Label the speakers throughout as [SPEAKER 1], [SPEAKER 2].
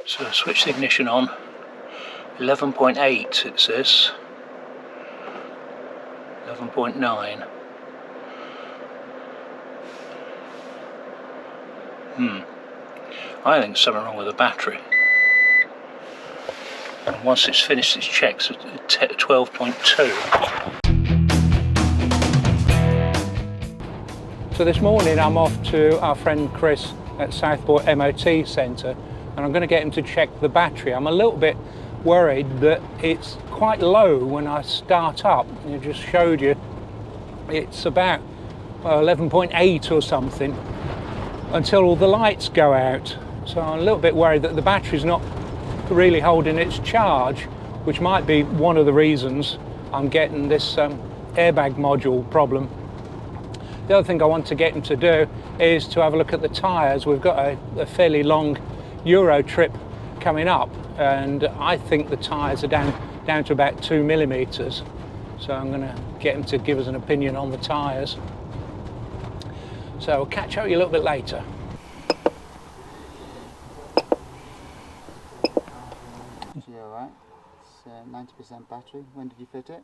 [SPEAKER 1] So switch the ignition on. 11.8 it says. 11.9. I think there's something wrong with the battery. And once it's finished its checks at 12.2. So this morning I'm off to our friend Chris at Southport MOT Centre, and I'm going to get him to check the battery. I'm a little bit worried that it's quite low when I start up. I just showed you it's about 11.8 or something until all the lights go out. So I'm a little bit worried that the battery's not really holding its charge, which might be one of the reasons I'm getting this airbag module problem. The other thing I want to get him to do is to have a look at the tyres. We've got a fairly long Euro trip coming up, and I think the tyres are down to about 2 millimeters. So I'm going to get him to give us an opinion on the tyres. So I'll catch up with you a little bit later.
[SPEAKER 2] Actually, all right. It's 90% battery. When did you fit it?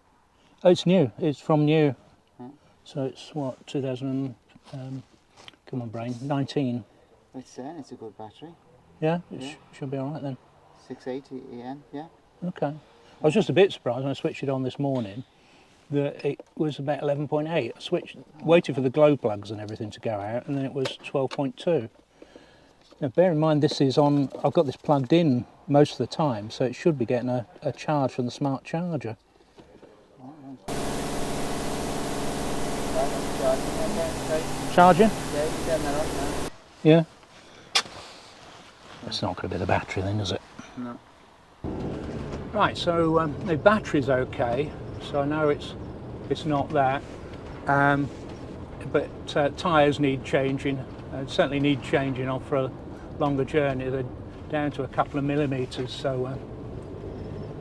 [SPEAKER 1] Oh, it's new. It's from new.
[SPEAKER 2] Yeah.
[SPEAKER 1] So it's what, 2000? Come on, brain. 19.
[SPEAKER 2] It's a good battery.
[SPEAKER 1] Yeah,
[SPEAKER 2] Yeah.
[SPEAKER 1] Should be all right then.
[SPEAKER 2] 680 EN. Yeah.
[SPEAKER 1] Okay. I was just a bit surprised when I switched it on this morning that it was about 11.8. I waited for the glow plugs and everything to go out, and then it was 12.2. Now bear in mind this is on, I've got this plugged in most of the time, so it should be getting a charge from the smart charger. Charging?
[SPEAKER 2] Yeah, you turn that off now.
[SPEAKER 1] Yeah. That's not going to be the battery then, is it?
[SPEAKER 2] No.
[SPEAKER 1] Right, so the battery's okay, so I know it's not that, but tyres need changing. Certainly need changing on for a longer journey. They're down to a couple of millimeters, so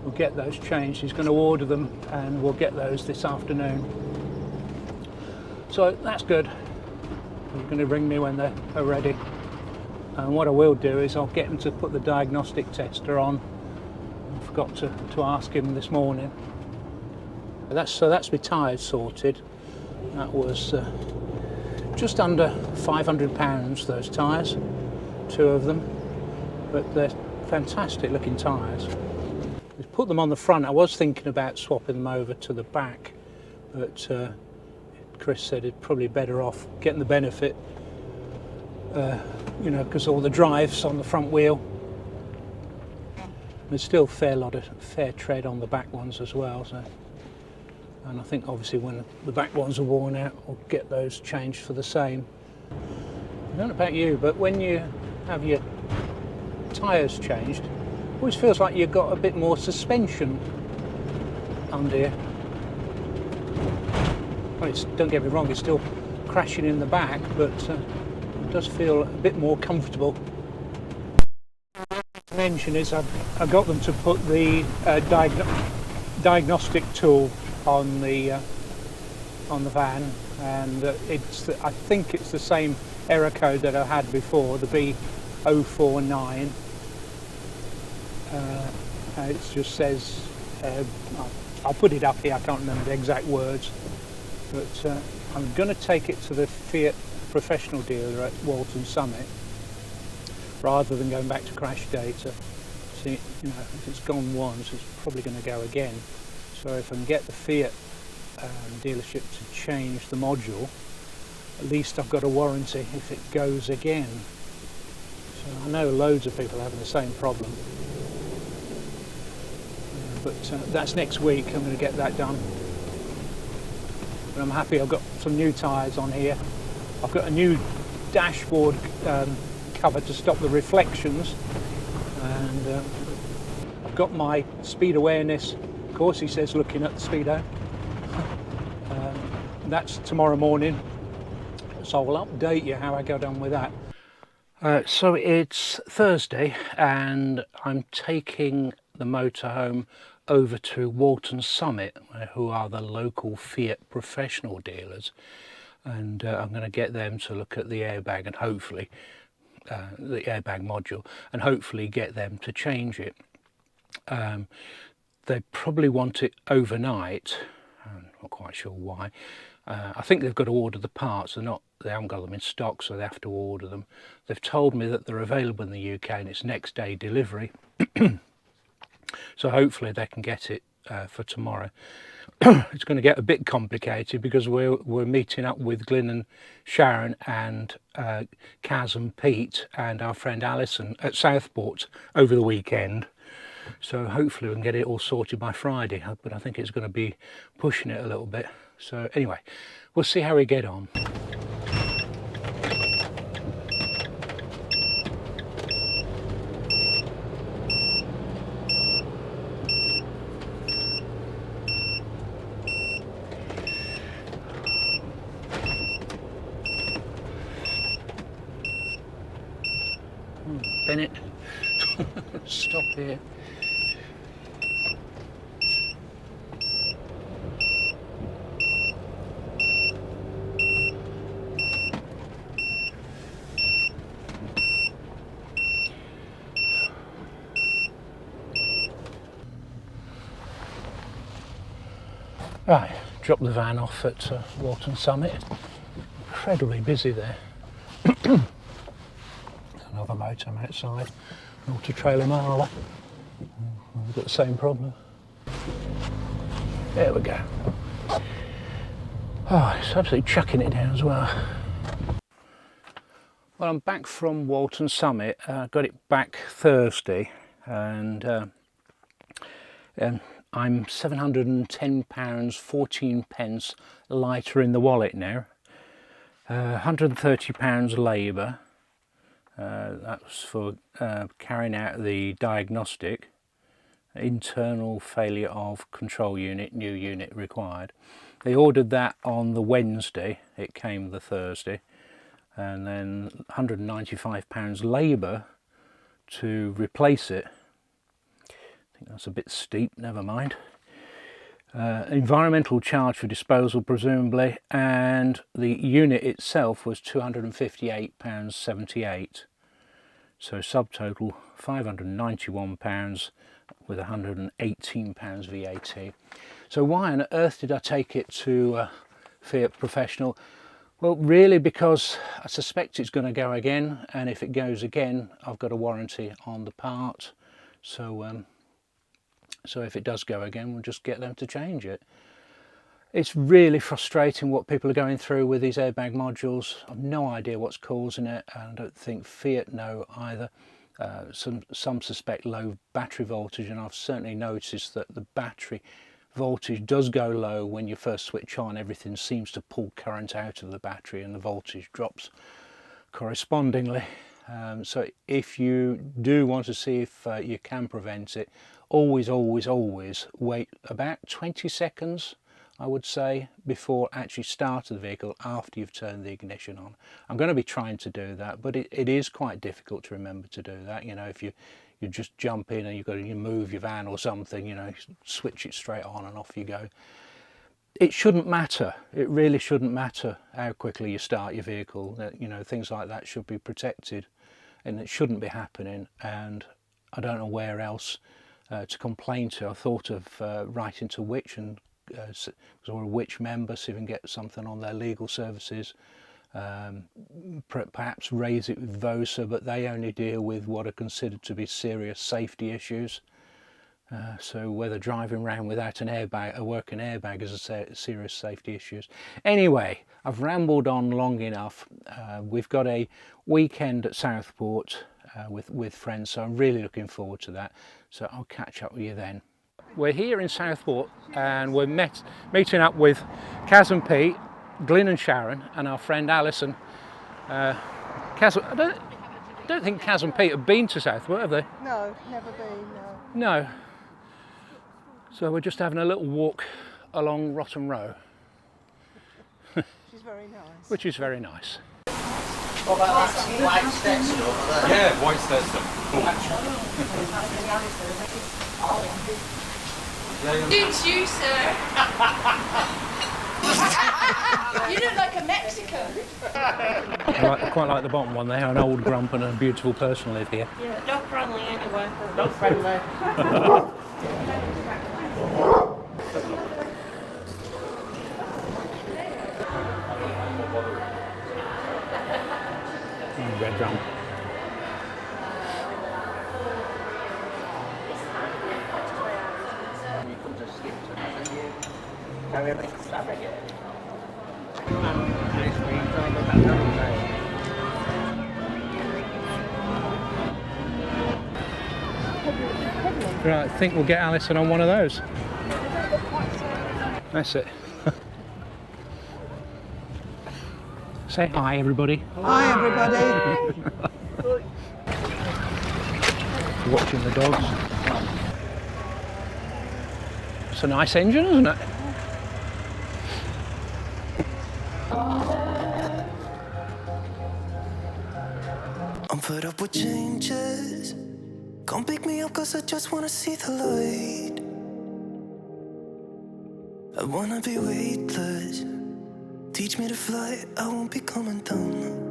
[SPEAKER 1] we'll get those changed. He's going to order them, and we'll get those this afternoon. So that's good. He's going to ring me when they're ready. And what I will do is I'll get him to put the diagnostic tester on. I forgot to ask him this morning. So that's my tyres sorted. That was just under £500, those tyres, 2 of them, but they're fantastic looking tyres. We've put them on the front. I was thinking about swapping them over to the back, but Chris said it's probably better off getting the benefit, you know, because all the drive's on the front wheel. There's still fair tread on the back ones as well, so. And I think obviously when the back ones are worn out, we'll get those changed for the same. I don't know about you, but when you have your tyres changed, it always feels like you've got a bit more suspension under you. Well, don't get me wrong, it's still crashing in the back, but it does feel a bit more comfortable. To mention is I've got them to put the diagnostic tool on the van, and I think it's the same error code that I had before, the B049. It just says, I'll put it up here, I can't remember the exact words, but I'm going to take it to the Fiat professional dealer at Walton Summit rather than going back to crash data. See, you know, if it's gone once, it's probably going to go again. So if I can get the Fiat dealership to change the module, at least I've got a warranty if it goes again. So I know loads of people are having the same problem. But that's next week, I'm going to get that done. But I'm happy I've got some new tyres on here. I've got a new dashboard cover to stop the reflections, and I've got my speed awareness. Of course, he says looking at the speedo. That's tomorrow morning, so I'll update you how I got on with that. So it's Thursday, and I'm taking the motorhome over to Walton Summit, who are the local Fiat professional dealers, and I'm going to get them to look at the airbag and hopefully the airbag module, and hopefully get them to change it. They probably want it overnight. I'm not quite sure why. I think they've got to order the parts. They haven't got them in stock, so they have to order them. They've told me that they're available in the UK and it's next day delivery. So hopefully they can get it for tomorrow. It's going to get a bit complicated because we're meeting up with Glyn and Sharon and Kaz and Pete and our friend Alison at Southport over the weekend. So hopefully we can get it all sorted by Friday, but I think it's going to be pushing it a little bit. So anyway, we'll see how we get on. Bennett, stop here. Right, drop the van off at Walton Summit. Incredibly busy there. Another motorhome outside, auto trailer marler. We've got the same problem. There we go. Oh, it's absolutely chucking it down as well. Well, I'm back from Walton Summit. I got it back Thursday, and I'm £710, 14 pence lighter in the wallet now. £130 labour. That was for carrying out the diagnostic. Internal failure of control unit, new unit required. They ordered that on the Wednesday, it came the Thursday, and then £195 labour to replace it. I think that's a bit steep, never mind. Environmental charge for disposal presumably, and the unit itself was £258.78. So subtotal £591 with £118 VAT. So why on earth did I take it to Fiat Professional? Well, really because I suspect it's going to go again, and if it goes again, I've got a warranty on the part. So so if it does go again, we'll just get them to change it. It's really frustrating what people are going through with these airbag modules. I've no idea what's causing it, and I don't think Fiat know either. Some suspect low battery voltage, and I've certainly noticed that the battery voltage does go low when you first switch on. Everything seems to pull current out of the battery and the voltage drops correspondingly. So if you do want to see if you can prevent it, always wait about 20 seconds, I would say, before actually starting the vehicle after you've turned the ignition on. I'm going to be trying to do that, but it is quite difficult to remember to do that. You know, if you just jump in and you've got to move your van or something, you know, switch it straight on and off you go. It shouldn't matter. It really shouldn't matter how quickly you start your vehicle. You know, things like that should be protected, and it shouldn't be happening. And I don't know where else to complain to. I thought of writing to Which and or a Which member, see if we can get something on their legal services. Perhaps raise it with VOSA, but they only deal with what are considered to be serious safety issues. So whether driving around without an airbag, a working airbag, is a serious safety issues. Anyway, I've rambled on long enough. We've got a weekend at Southport with friends, so I'm really looking forward to that. So I'll catch up with you then. We're here in Southport and we're meeting up with Kaz and Pete, Glyn and Sharon, and our friend Alison. Kaz, I don't think Kaz and Pete have been to Southport, have they?
[SPEAKER 3] No, never been, no.
[SPEAKER 1] No. So we're just having a little walk along Rotten Row.
[SPEAKER 3] Which is very nice.
[SPEAKER 1] Which is very nice.
[SPEAKER 4] What about that white steps over there?
[SPEAKER 5] Yeah, white steps.
[SPEAKER 6] Didn't you, sir?
[SPEAKER 5] You look like a Mexican.
[SPEAKER 1] I quite like the bottom one there, an old grump and a beautiful person live here.
[SPEAKER 5] Yeah, dog friendly anyway.
[SPEAKER 4] Dog friendly.
[SPEAKER 1] Red drum.
[SPEAKER 4] You could just skip to another year. Carry on stuff again.
[SPEAKER 1] Right, I think we'll get Alison on one of those. That's it. Say hi, everybody.
[SPEAKER 3] Hi, everybody.
[SPEAKER 1] Watching the dogs. It's a nice engine, isn't it?
[SPEAKER 6] I'm fed up with changes. Come pick me up cause I just wanna see the light. I wanna be weightless. Teach me to fly, I won't be coming down.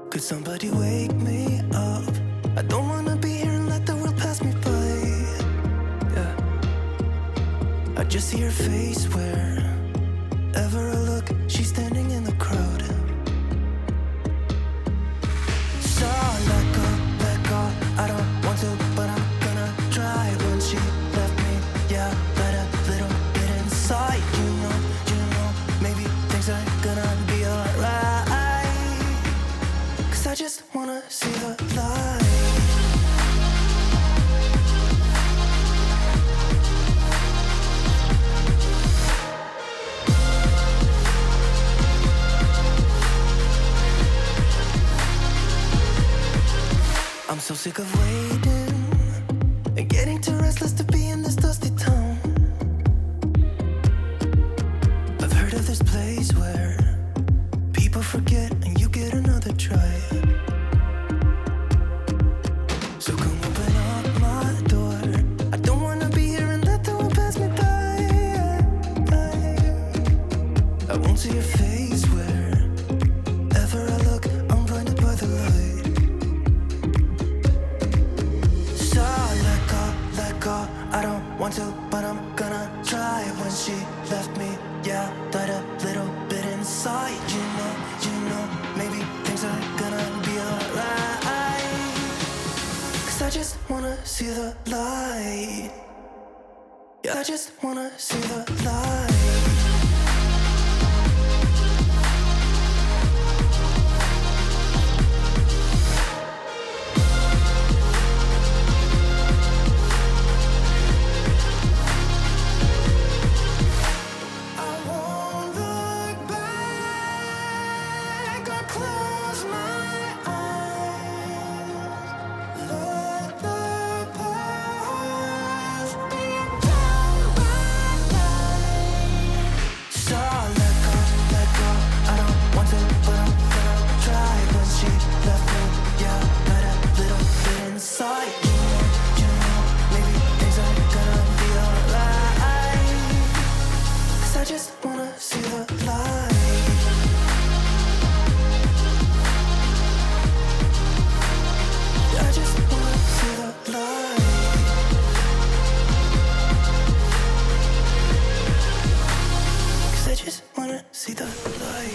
[SPEAKER 6] Could somebody wake me up? I don't wanna be here and let the world pass me by. Yeah. I just see her face wherever I look. She's standing in the crowd. So let go, I don't want to, but I'm gonna try. When she left me, yeah, let a little bit inside. You know, maybe things are gonna be alright. Cause I just wanna see the light. I'm so sick of waiting and getting too restless to be in this dusty town. I've heard of this place where people forget and you get another try. So come open up my door. I don't wanna be here and let the world pass me by. I won't see your face wherever I look. I'm blinded by the light. I don't want to, but I'm gonna try. When she left me, yeah, died a little bit inside. You know, maybe things are gonna be alright. Cause I just wanna see the light. Yeah, I just wanna see the light.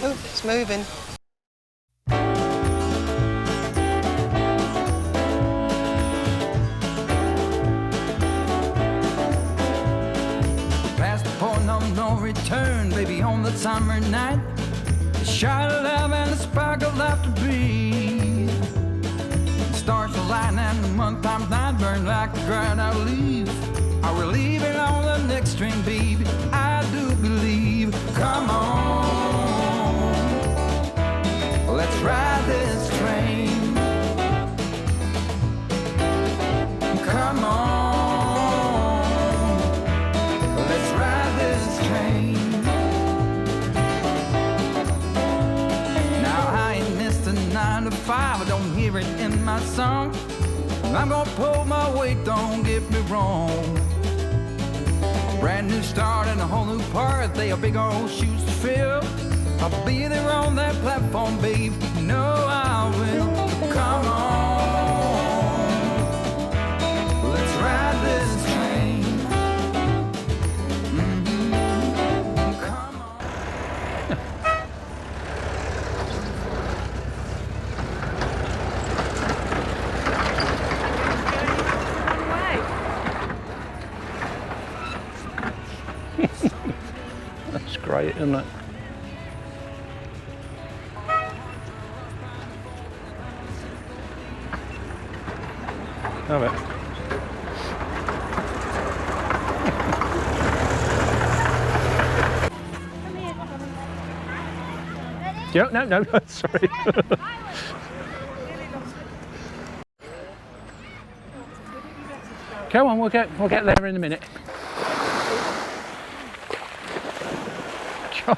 [SPEAKER 3] It's moving.
[SPEAKER 7] Past the point of no return, baby, on the summer night. The shot of love and the spark of love to breathe. The stars align and the month times night burn like a dried out leaf. Are we leaving on the next train, baby? I do believe. Come on, let's ride this train. Come on, let's ride this train. Now I ain't missed a 9 to 5, I don't hear it in my song. I'm gonna pull my weight, don't get me wrong. Brand new start and a whole new part. They are big old shoes to fill. I'll be there on that platform, babe. You know I will. Come on, let's ride this train. Come on.
[SPEAKER 1] That's great, isn't it? Love it. Yeah, no, sorry. Come on, we'll get there in a minute. God.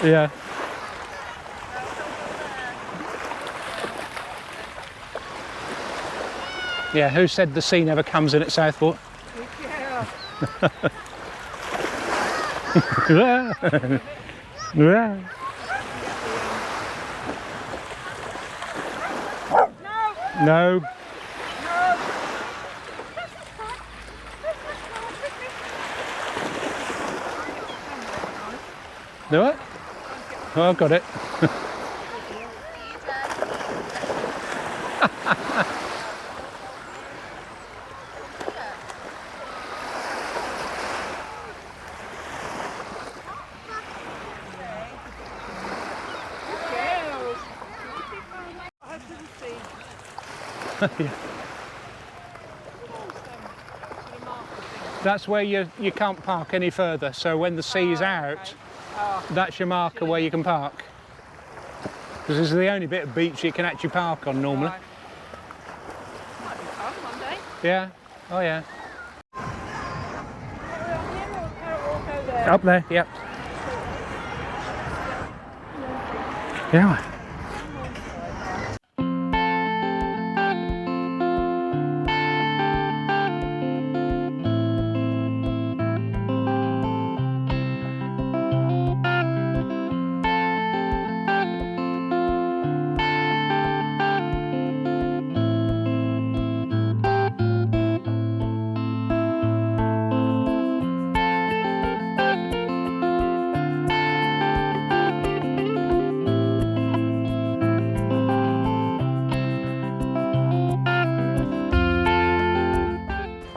[SPEAKER 1] Yeah. Yeah, who said the sea never comes in at Southport? Yeah. Yeah. No. Do it? Oh, I've got it. Yeah. That's where you can't park any further, so when the sea's out, that's your marker where you can park. Because this is the only bit of beach you can actually park on normally.
[SPEAKER 5] Might be fun one day.
[SPEAKER 1] Yeah, oh yeah. Up there, yep. Yeah.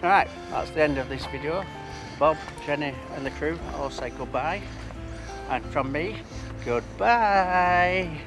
[SPEAKER 4] Right, that's the end of this video. Bob, Jenny and the crew all say goodbye. And from me, goodbye.